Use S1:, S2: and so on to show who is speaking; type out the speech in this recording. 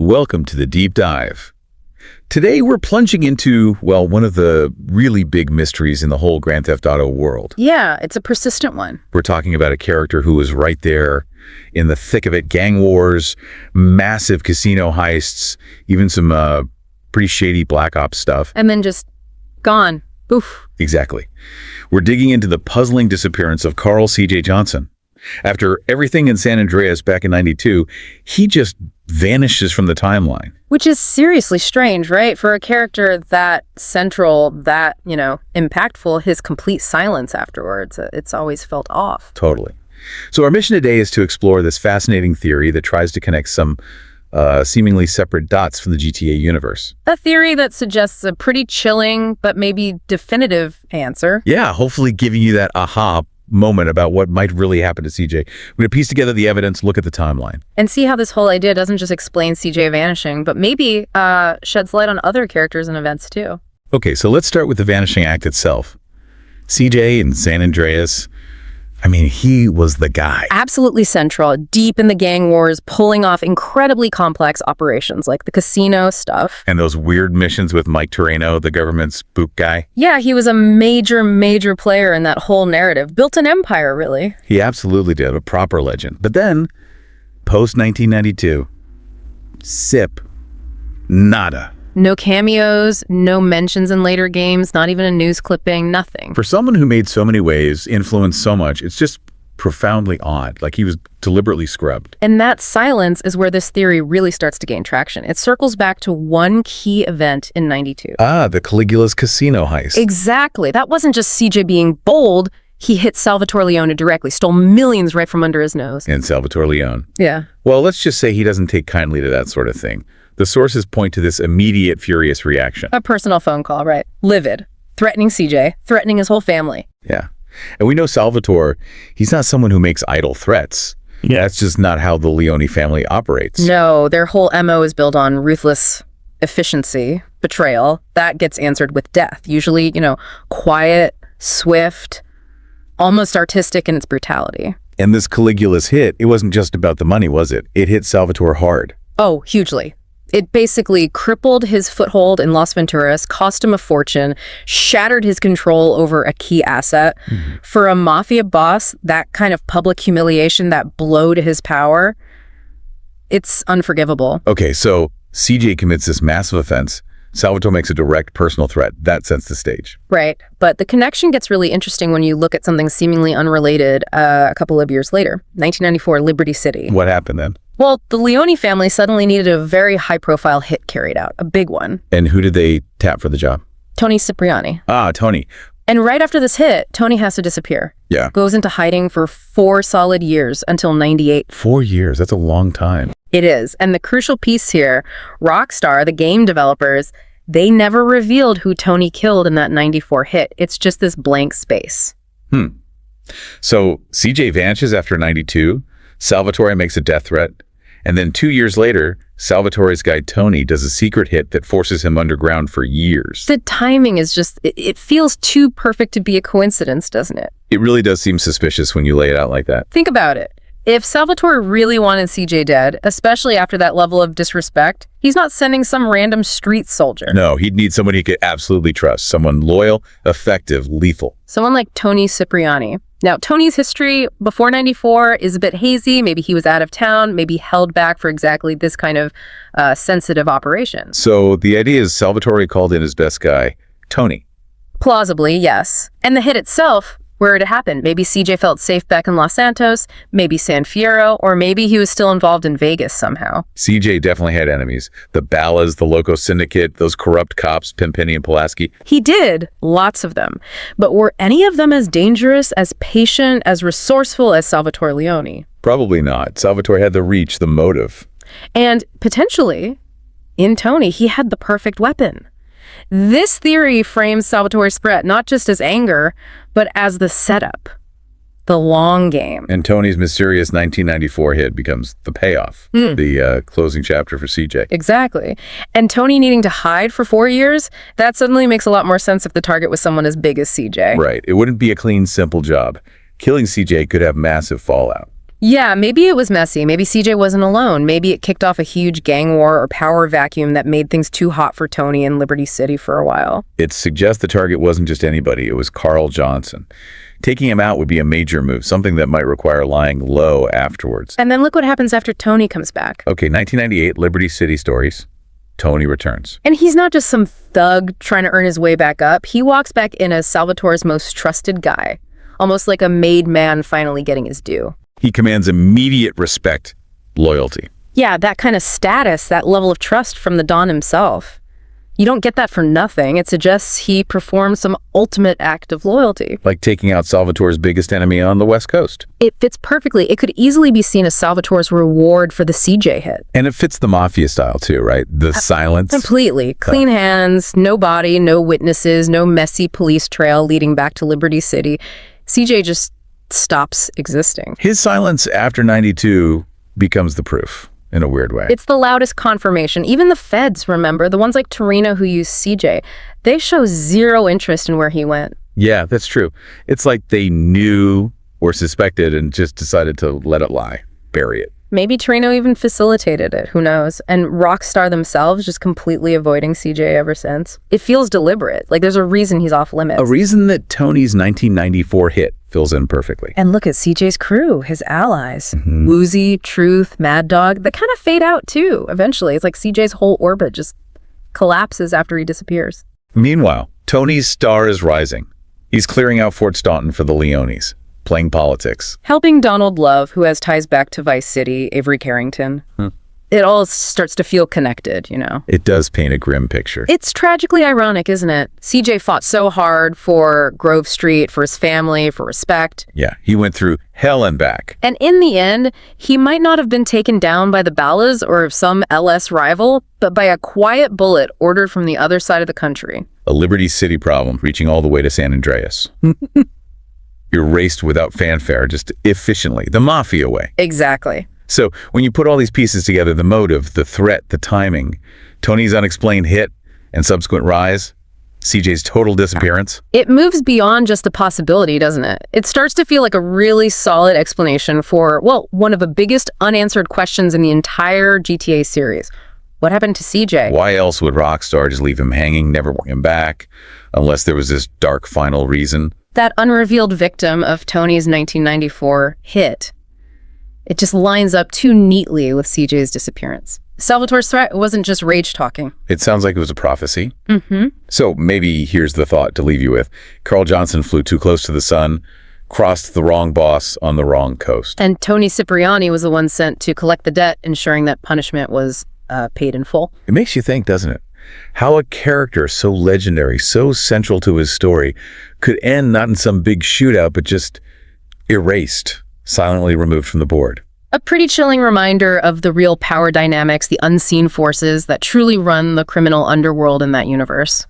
S1: Welcome to the Deep Dive. Today we're plunging into, well, one of the really big mysteries in the whole Grand Theft Auto world.
S2: Yeah, it's a persistent one.
S1: We're talking about a character who was right there in the thick of it. Gang wars, massive casino heists, even some pretty shady Black Ops stuff.
S2: And then just gone. Oof.
S1: Exactly. We're digging into the puzzling disappearance of Carl C.J. Johnson. After everything in San Andreas back in '92, he just vanishes from the timeline.
S2: Which is seriously strange, right? For a character that central, that, impactful, his complete silence afterwards, it's always felt off.
S1: Totally. So our mission today is to explore this fascinating theory that tries to connect some seemingly separate dots from the GTA universe.
S2: A theory that suggests a pretty chilling, but maybe definitive answer.
S1: Yeah, hopefully giving you that aha moment about what might really happen to CJ. We're going to piece together the evidence, look at the timeline.
S2: And see how this whole idea doesn't just explain CJ vanishing, but maybe sheds light on other characters and events too.
S1: Okay, so let's start with the vanishing act itself. CJ in San Andreas, he was the guy.
S2: Absolutely central, deep in the gang wars, pulling off incredibly complex operations like the casino stuff.
S1: And those weird missions with Mike Terreno, the government spook guy.
S2: Yeah, he was a major player in that whole narrative. Built an empire, really.
S1: He absolutely did, a proper legend. But then, post-1992, sip, nada.
S2: No cameos, no mentions in later games, not even a news clipping, nothing.
S1: For someone who made so many waves, influenced so much, it's just profoundly odd, like he was deliberately scrubbed.
S2: And that silence is where this theory really starts to gain traction. It circles back to one key event in '92.
S1: The Caligula's casino heist.
S2: Exactly. That wasn't just CJ being bold. He hit Salvatore Leone directly, stole millions right from under his nose.
S1: And Salvatore Leone.
S2: Yeah.
S1: Well, let's just say he doesn't take kindly to that sort of thing. The sources point to this immediate, furious reaction.
S2: A personal phone call, right? Livid. Threatening CJ. Threatening his whole family.
S1: Yeah. And we know Salvatore, he's not someone who makes idle threats. Yeah. That's just not how the Leone family operates.
S2: No, their whole MO is built on ruthless efficiency, betrayal. That gets answered with death. Usually, quiet, swift, almost artistic in its brutality.
S1: And this Caligula's hit, it wasn't just about the money, was it? It hit Salvatore hard.
S2: Oh, hugely. It basically crippled his foothold in Las Venturas, cost him a fortune, shattered his control over a key asset. Mm-hmm. For a mafia boss, that kind of public humiliation, that blow to his power, it's unforgivable.
S1: Okay, so CJ commits this massive offense. Salvatore makes a direct personal threat. That sets the stage.
S2: Right. But the connection gets really interesting when you look at something seemingly unrelated a couple of years later. 1994, Liberty City.
S1: What happened then?
S2: Well, the Leone family suddenly needed a very high-profile hit carried out, a big one.
S1: And who did they tap for the job?
S2: Toni Cipriani.
S1: Toni.
S2: And right after this hit, Toni has to disappear.
S1: Yeah.
S2: Goes into hiding for 4 solid years until '98.
S1: 4 years, that's a long time.
S2: It is. And the crucial piece here, Rockstar, the game developers, they never revealed who Toni killed in that '94 hit. It's just this blank space.
S1: So CJ vanishes after '92. Salvatore makes a death threat, and then 2 years later, Salvatore's guy Toni does a secret hit that forces him underground for years.
S2: The timing is just, it feels too perfect to be a coincidence, doesn't it?
S1: It really does seem suspicious when you lay it out like that.
S2: Think about it. If Salvatore really wanted CJ dead, especially after that level of disrespect, he's not sending some random street soldier.
S1: No, he'd need someone he could absolutely trust. Someone loyal, effective, lethal.
S2: Someone like Toni Cipriani. Now, Toni's history before '94 is a bit hazy. Maybe he was out of town, maybe held back for exactly this kind of sensitive operation.
S1: So the idea is Salvatore called in his best guy, Toni.
S2: Plausibly, yes. And the hit itself, where it happened. Maybe CJ felt safe back in Los Santos, maybe San Fierro, or maybe he was still involved in Vegas somehow.
S1: CJ definitely had enemies. The Ballas, the Loco Syndicate, those corrupt cops, Pimpini and Pulaski.
S2: He did. Lots of them. But were any of them as dangerous, as patient, as resourceful as Salvatore Leone?
S1: Probably not. Salvatore had the reach, the motive.
S2: And potentially, in Toni, he had the perfect weapon. This theory frames Salvatore's threat not just as anger, but as the setup, the long game.
S1: And Toni's mysterious 1994 hit becomes the payoff, the closing chapter for CJ.
S2: Exactly. And Toni needing to hide for 4 years, that suddenly makes a lot more sense if the target was someone as big as CJ.
S1: Right. It wouldn't be a clean, simple job. Killing CJ could have massive fallout.
S2: Yeah, maybe it was messy. Maybe CJ wasn't alone. Maybe it kicked off a huge gang war or power vacuum that made things too hot for Toni in Liberty City for a while.
S1: It suggests the target wasn't just anybody, it was Carl Johnson. Taking him out would be a major move, something that might require lying low afterwards.
S2: And then look what happens after Toni comes back.
S1: Okay, 1998, Liberty City stories. Toni returns.
S2: And he's not just some thug trying to earn his way back up. He walks back in as Salvatore's most trusted guy, almost like a made man finally getting his due.
S1: He commands immediate respect, loyalty.
S2: Yeah, that kind of status, that level of trust from the Don himself. You don't get that for nothing. It suggests he performed some ultimate act of loyalty.
S1: Like taking out Salvatore's biggest enemy on the West Coast.
S2: It fits perfectly. It could easily be seen as Salvatore's reward for the CJ hit.
S1: And it fits the mafia style too, right? The silence.
S2: Completely. Clean hands, no body, no witnesses, no messy police trail leading back to Liberty City. CJ just stops existing.
S1: His silence after 92 becomes the proof. In a weird way.
S2: It's the loudest confirmation. Even the feds, remember, the ones like Torino who used CJ, they show zero interest in where he went.
S1: Yeah, that's true. It's like they knew or suspected and just decided to let it lie, bury it.
S2: Maybe Torino even facilitated it, who knows? And Rockstar themselves just completely avoiding CJ ever since. It feels deliberate, like there's a reason he's off limits.
S1: A reason that Toni's 1994 hit fills in perfectly.
S2: And look at CJ's crew, his allies. Woozy, Truth, Mad Dog, they kind of fade out too, eventually. It's like CJ's whole orbit just collapses after he disappears.
S1: Meanwhile, Toni's star is rising. He's clearing out Fort Staunton for the Leones, playing politics.
S2: Helping Donald Love, who has ties back to Vice City, Avery Carrington. It all starts to feel connected, you know?
S1: It does paint a grim picture.
S2: It's tragically ironic, isn't it? CJ fought so hard for Grove Street, for his family, for respect.
S1: Yeah, he went through hell and back.
S2: And in the end, he might not have been taken down by the Ballas or some LS rival, but by a quiet bullet ordered from the other side of the country.
S1: A Liberty City problem reaching all the way to San Andreas. Erased without fanfare, just efficiently, the mafia way.
S2: Exactly.
S1: So when you put all these pieces together, the motive, the threat, the timing, Toni's unexplained hit and subsequent rise, CJ's total disappearance.
S2: It moves beyond just a possibility, doesn't it? It starts to feel like a really solid explanation for, well, one of the biggest unanswered questions in the entire GTA series. What happened to CJ?
S1: Why else would Rockstar just leave him hanging, never bring him back, unless there was this dark final reason?
S2: That unrevealed victim of Toni's 1994 hit. It just lines up too neatly with CJ's disappearance. Salvatore's threat wasn't just rage talking.
S1: It sounds like it was a prophecy. So maybe here's the thought to leave you with. Carl Johnson flew too close to the sun, crossed the wrong boss on the wrong coast.
S2: And Toni Cipriani was the one sent to collect the debt, ensuring that punishment was paid in full.
S1: It makes you think, doesn't it? How a character so legendary, so central to his story, could end not in some big shootout, but just erased, silently removed from the board.
S2: A pretty chilling reminder of the real power dynamics, the unseen forces that truly run the criminal underworld in that universe.